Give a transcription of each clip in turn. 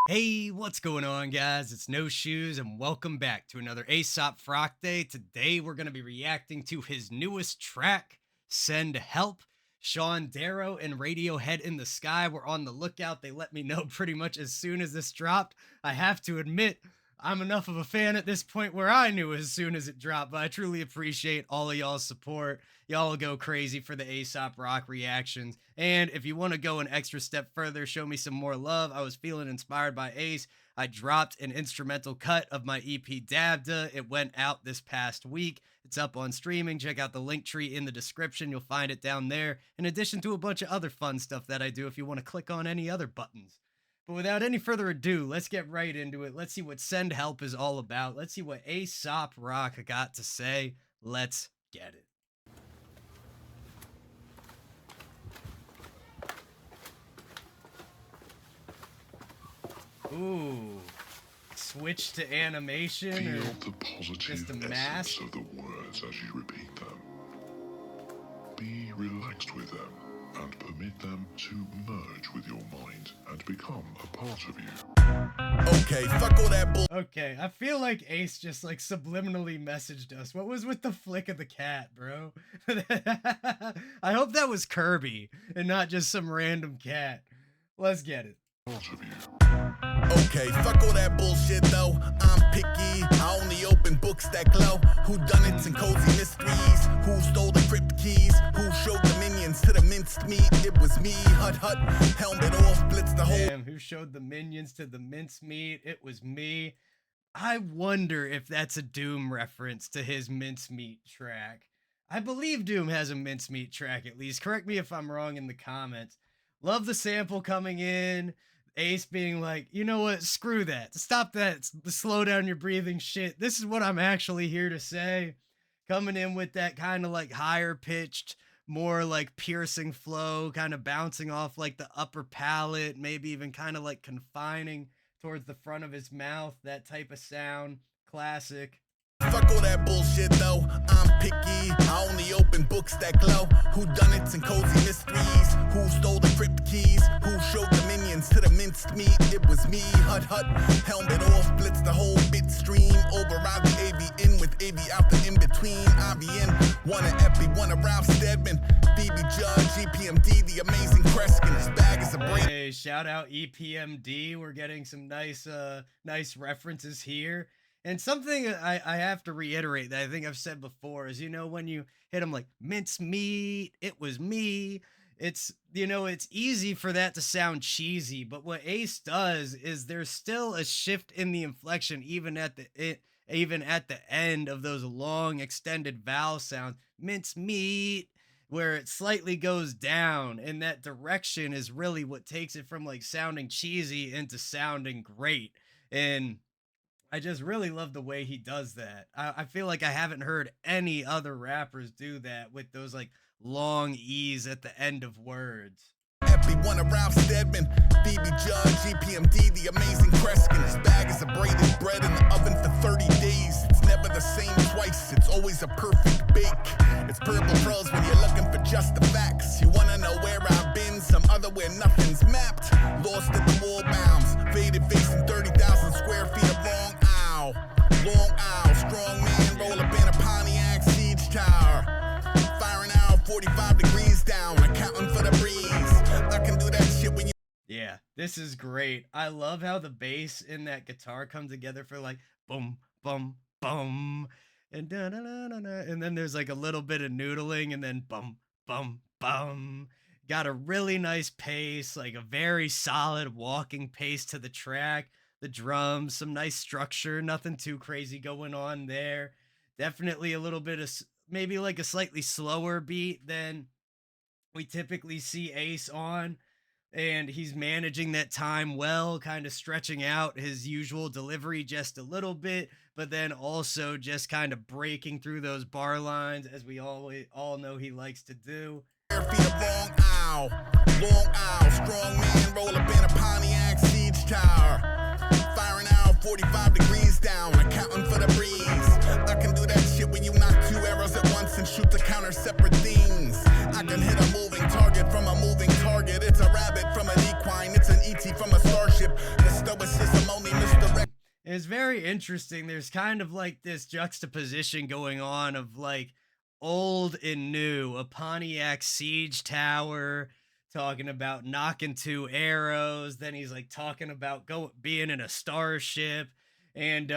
Hey, what's going on, guys? It's No Shoes, and welcome back to another Aesop Frock Day. Today, we're going to be reacting to his newest track, Send Help. Sean Darrow and Radiohead in the Sky were on the lookout. They let me know pretty much as soon as this dropped. I have to admit, I'm enough of a fan at this point where I knew as soon as it dropped, but I truly appreciate all of y'all's support. Y'all go crazy for the Aesop Rock reactions. And if you want to go an extra step further, show me some more love. I was feeling inspired by Ace. I dropped an instrumental cut of my EP Dabda. It went out this past week. It's up on streaming. Check out the link tree in the description. You'll find it down there, in addition to a bunch of other fun stuff that I do if you want to click on any other buttons. But without any further ado, let's get right into it. Let's see what Send Help is all about. Let's see what Aesop Rock got to say. Let's get it. Ooh. Switch to animation Feel or the positive just a essence mask? of the words as you repeat them. Be relaxed with them and permit them to merge with your mind and become a part of you. Okay, fuck all that bull. Okay, I feel like Ace just like subliminally messaged us. What was with the flick of the cat, bro? I hope that was Kirby and not just some random cat. Let's get it. Part of you. Okay, fuck all that bullshit though. I'm picky. I only open books that glow. Who done it and cozy mysteries? Who stole the crypt keys? Who showed the minions to the minced meat? It was me. Hut hut. Helmet off. Blitz the whole. Damn, who showed the minions to the mincemeat? It was me. I wonder if that's a Doom reference to his mincemeat track. I believe Doom has a mincemeat track at least. Correct me if I'm wrong in the comments. Love the sample coming in. Ace being like, you know what? Screw that. Stop that. Slow down your breathing shit. This is what I'm actually here to say. Coming in with that kind of like higher pitched, more like piercing flow, kind of bouncing off like the upper palate, maybe even kind of like confining towards the front of his mouth. That type of sound. Classic. Fuck all that bullshit though. I'm picky. I only open books that glow. Who done it and cozy mysteries? Who stole the crypt keys? Who showed the minions to the minced meat? It was me. Hut hut. Helmet off. Blitz the whole bit stream. Override the AV in with AV out the in between. IVN. One a Epi. One a Ralph Steadman. Phoebe Judge. EPMD. The amazing Kreskin. His bag is a brain. Hey, shout out EPMD. We're getting some nice references here. And something I have to reiterate that I think I've said before is, you know, when you hit them like mince meat, it was me. It's, you know, it's easy for that to sound cheesy, but what Ace does is there's still a shift in the inflection even at the end of those long extended vowel sounds. Mince meat, where it slightly goes down, and that direction is really what takes it from like sounding cheesy into sounding great. And I just really love the way he does that. I feel like I haven't heard any other rappers do that with those like long E's at the end of words. Epi, one of Ralph Steadman, Phoebe Judge, EPMD, the amazing Kreskin. His bag is a braided bread in the oven for 30 days. It's never the same twice, it's always a perfect bake. It's purple prose when you're looking for just the facts. You wanna know where I've been, some other where nothing's mapped. Lost at the wall bounds, faded facing 30,000 square feet of wrong owl. Long owl, strong man, roll up in a Pontiac siege tower. Firing out 45 degrees down, accounting for the breeze. I can do that shit when you. Yeah, this is great. I love how the bass and that guitar come together for like boom, boom, boom, and da da da da da, and then there's like a little bit of noodling, and then bum, bum, bum. Got a really nice pace, like a very solid walking pace to the track. The drums, some nice structure, nothing too crazy going on there. Definitely a little bit of maybe like a slightly slower beat than we typically see Ace on, and he's managing that time well, kind of stretching out his usual delivery just a little bit, but then also just kind of breaking through those bar lines as we all know he likes to do. Long owl, strong man, roll up in a Pontiac siege tower. Firing out 45 degrees down, accounting for the breeze. I can do that shit when you knock two arrows at once and shoot to counter separate things. I can hit a moving target from a moving target. It's a rabbit from an equine, it's an ET from a starship. The stoicism It's very interesting. There's kind of like this juxtaposition going on of like old and new, a Pontiac siege tower, talking about knocking two arrows. Then he's like talking about being in a starship. And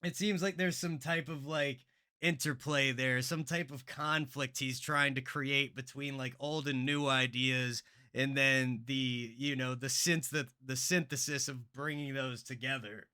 it seems like there's some type of like interplay there, some type of conflict he's trying to create between like old and new ideas, and then the synthesis of bringing those together.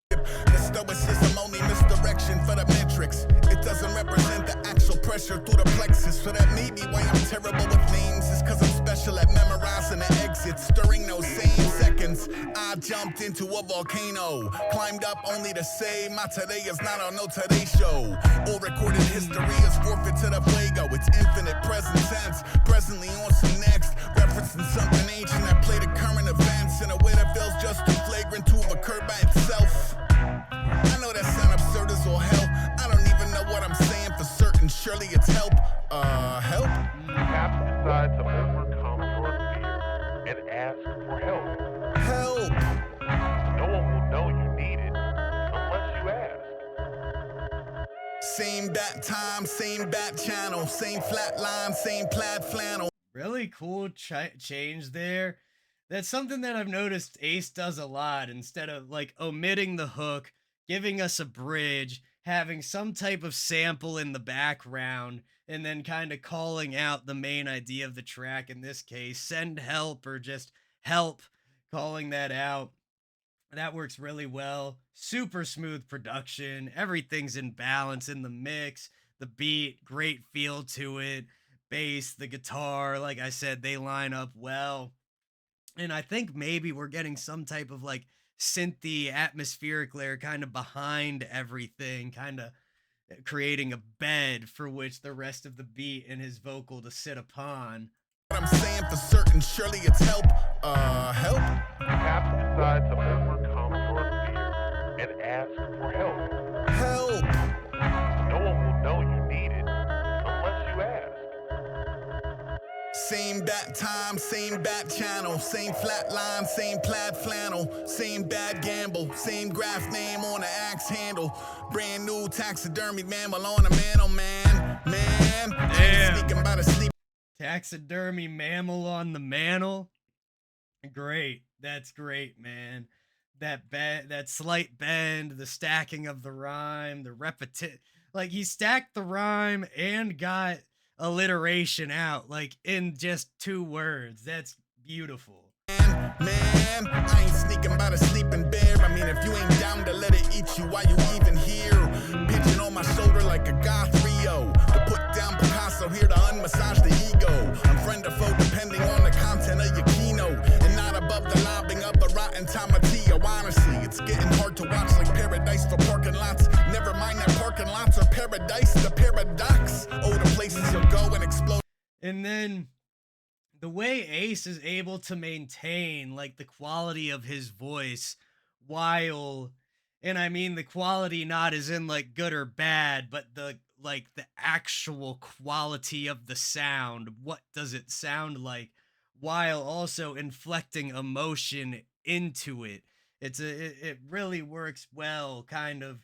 The stoicism only misdirection for the metrics. It doesn't represent the actual pressure through the plexus. So that may be why I'm terrible with names. It's cause I'm special at memorizing the exits. During those same seconds, I jumped into a volcano. Climbed up only to say my today is not on no Today Show. All recorded history is forfeit to the Fuego. It's infinite present tense. Presently on some next. Referencing something ancient that played the current events in a way that feels just too flagrant to have occurred by itself. I know that sound absurd as all hell. I don't even know what I'm saying for certain. Surely it's help. Help? You have to decide to overcome your fear and ask for help. Help! No one will know you need it unless you ask. Same bat time, same bat channel, same flat line, same plaid flannel. Really cool change there. That's something that I've noticed Ace does a lot. Instead of like omitting the hook, giving us a bridge, having some type of sample in the background, and then kind of calling out the main idea of the track, in this case, send help or just help, calling that out. That works really well. Super smooth production. Everything's in balance in the mix. The beat, great feel to it. Bass, the guitar, like I said, they line up well. And I think maybe we're getting some type of like synthy atmospheric layer kind of behind everything, kind of creating a bed for which the rest of the beat and his vocal to sit upon. What I'm saying for certain, surely it's help. Help? You have to decide to overcome your fear and ask for help. Help! No one will know you need it unless you ask. Same bat time, same bat channel, same flat line, same plaid flannel, same bad gamble, same graph name on the axe handle, brand new taxidermy mammal on the mantle, man. I ain't sneaking by the sleep. Taxidermy mammal on the mantle. Great. That's great, man. That slight bend, the stacking of the rhyme, the repetition. Like he stacked the rhyme and got alliteration out like in just 2 words. That's beautiful. Man, I ain't sneaking by the sleeping bear. I mean, if you ain't down to let it eat you while you even here, pitching on my shoulder like a goth Rio. To put down Picasso here to unmassage the ego. I'm friend or foe depending on the content of your keynote, and not above the lobbing up a rotten tomatillo. Honestly, it's getting hard to watch like paradise for parking lots. Never mind that parking lots are paradise, the paradox. Oh, the places you'll go and explode. And then the way Ace is able to maintain like the quality of his voice while, and I mean the quality not as in like good or bad, but the actual quality of the sound. What does it sound like while also inflecting emotion into it? It really works well, kind of.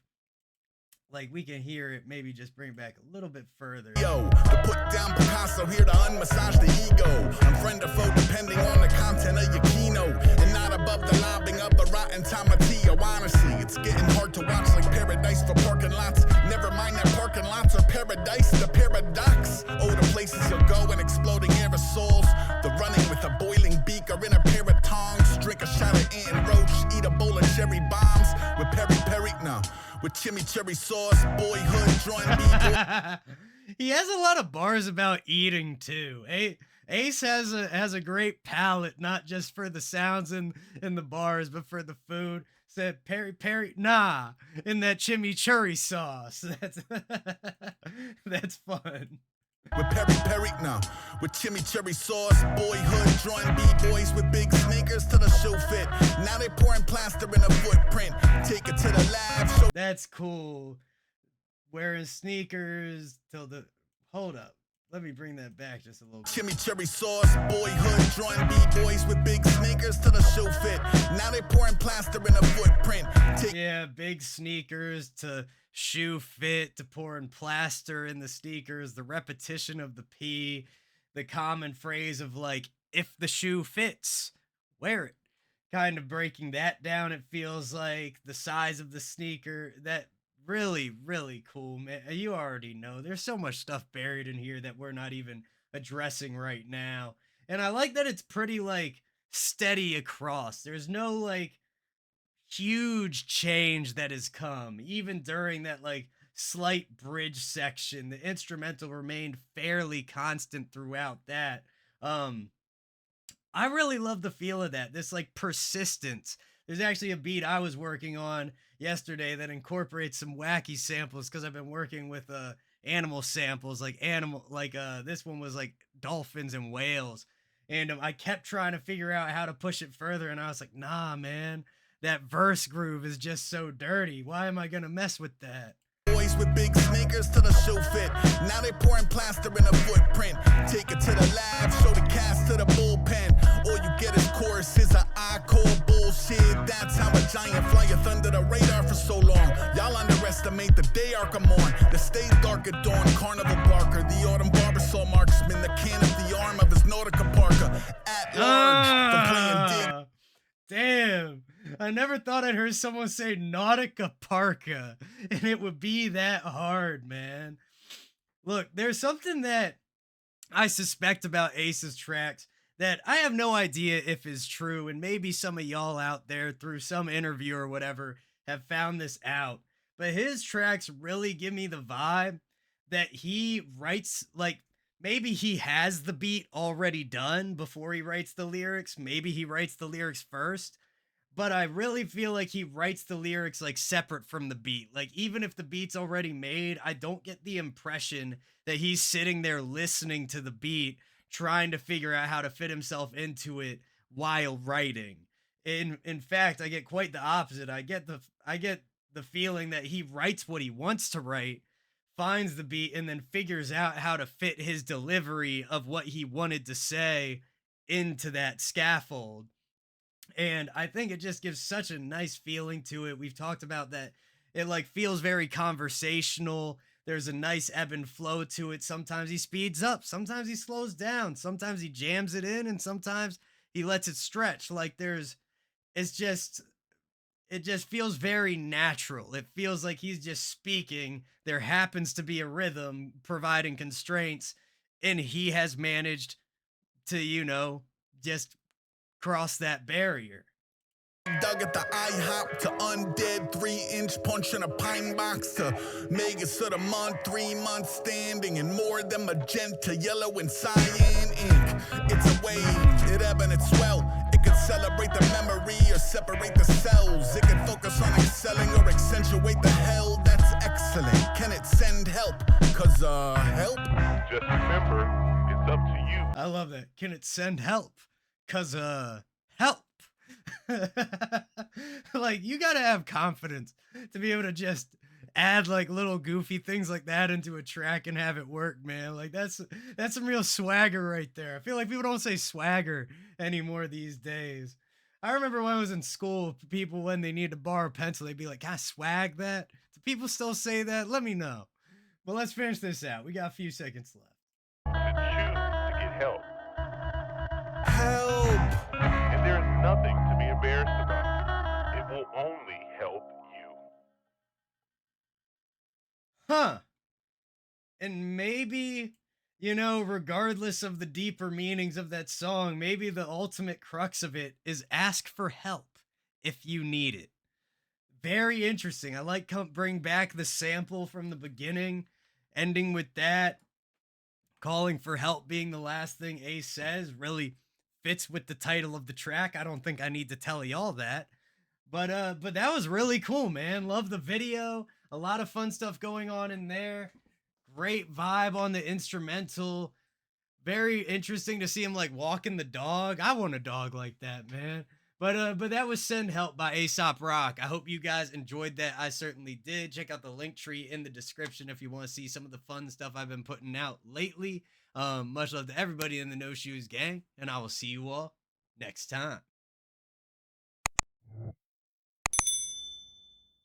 Like we can hear it, maybe just bring it back a little bit further. Yo, to put down Picasso here to unmassage the ego. I'm friend or foe depending on the content of your keynote, and not above the lobbing up a rotten tomatillo. Honestly, it's getting hard to watch like paradise for parking lots. Never mind that parking lots are paradise, the paradox. Oh, the places you'll go and exploding aerosols. The running with a boiling beaker in a pair of tongs. Drink a shot of Ant and Roach, eat a bowl of cherry bombs with peri-peri, with chimichurri sauce, boyhood, drawing B. He has a lot of bars about eating too. Ace has a great palate, not just for the sounds in the bars, but for the food. Said peri in that chimichurri sauce. That's fun. With peri-peri, with chimichurri sauce, boyhood, drawing B-boys with big sneakers to the shoe fit. Now they pouring plaster in a footprint. Take it to the lab. Show. That's cool. Wearing sneakers till the hold up. let me bring that back just a little bit. Chimichurri sauce, boyhood, drawing B-boys with big sneakers to the shoe fit. Now they pouring plaster in a footprint. Yeah, big sneakers to shoe fit to pouring plaster in the sneakers, the repetition of the P, the common phrase of like, if the shoe fits, wear it. Kind of breaking that down, it feels like the size of the sneaker. That really, really cool, man. You already know there's so much stuff buried in here that we're not even addressing right now. And I like that it's pretty like steady across. There's no like huge change that has come even during that like slight bridge section. The instrumental remained fairly constant throughout that. um I really love the feel of that, this like persistence. There's actually a beat I was working on yesterday that incorporates some wacky samples because I've been working with animal samples, like animal, like this one was like dolphins and whales. And I kept trying to figure out how to push it further, and I was like, nah, man, that verse groove is just so dirty. Why am I gonna mess with that? Boys with big sneakers to the shoe fit. Now they pouring plaster in a footprint. Take it to the lab, show the cast to the bullpen. All you get is choruses of I call bullshit. That's how a giant flyeth under the radar for so long. Y'all underestimate the day arc I'm on. The stage dark at dawn, carnival barker. The autumn barber saw marksman, the can of the arm of his Nautica Parker. At large, from playing dig. Damn, I never thought I'd heard someone say Nautica Parka, and it would be that hard, man. Look, there's something that I suspect about Ace's tracks that I have no idea if is true, and maybe some of y'all out there through some interview or whatever have found this out. But his tracks really give me the vibe that he writes like maybe he has the beat already done before he writes the lyrics. Maybe he writes the lyrics first, but I really feel like he writes the lyrics like separate from the beat. Like even if the beat's already made, I don't get the impression that he's sitting there listening to the beat, trying to figure out how to fit himself into it while writing. In fact, I get quite the opposite. I get the feeling that he writes what he wants to write, finds the beat, and then figures out how to fit his delivery of what he wanted to say into that scaffold. And I think it just gives such a nice feeling to it. We've talked about that. It like feels very conversational. There's a nice ebb and flow to it. Sometimes he speeds up, sometimes he slows down, sometimes he jams it in, and sometimes he lets it stretch. Like it's just it just feels very natural. It feels like he's just speaking. There happens to be a rhythm providing constraints, and he has managed to, just cross that barrier. Dug at the IHOP to undead 3-inch punch in a pine box to Megas of the month, 3 months standing and more than magenta, yellow and cyan ink. It's a wave, it ebb and it swell. It could celebrate the memory or separate the cells. It could focus on excelling or accentuate the hell. That's excellent. Can it send help? Cause help? Just remember, it's up to you. I love that. Can it send help? Cause help. Like you gotta have confidence to be able to just add like little goofy things like that into a track and have it work, man. Like that's some real swagger right there. I feel like people don't say swagger anymore these days. I remember when I was in school, people when they need to borrow a pencil, they'd be like, "Can I swag that?" Do people still say that? Let me know. But let's finish this out. We got a few seconds left. To choose to get help. Help! And there's nothing to be embarrassed about. It will only help you. Huh. And maybe, regardless of the deeper meanings of that song, maybe the ultimate crux of it is ask for help if you need it. Very interesting. I like bring back the sample from the beginning, ending with that, calling for help being the last thing Ace says, really fits with the title of the track. I don't think I need to tell y'all that. But that was really cool, man. Love the video. A lot of fun stuff going on in there. Great vibe on the instrumental. Very interesting to see him like walking the dog. I want a dog like that, man. But that was Send Help by Aesop Rock. I hope you guys enjoyed that. I certainly did. Check out the link tree in the description if you want to see some of the fun stuff I've been putting out lately. Much love to everybody in the No Shoes gang, and I will see you all next time.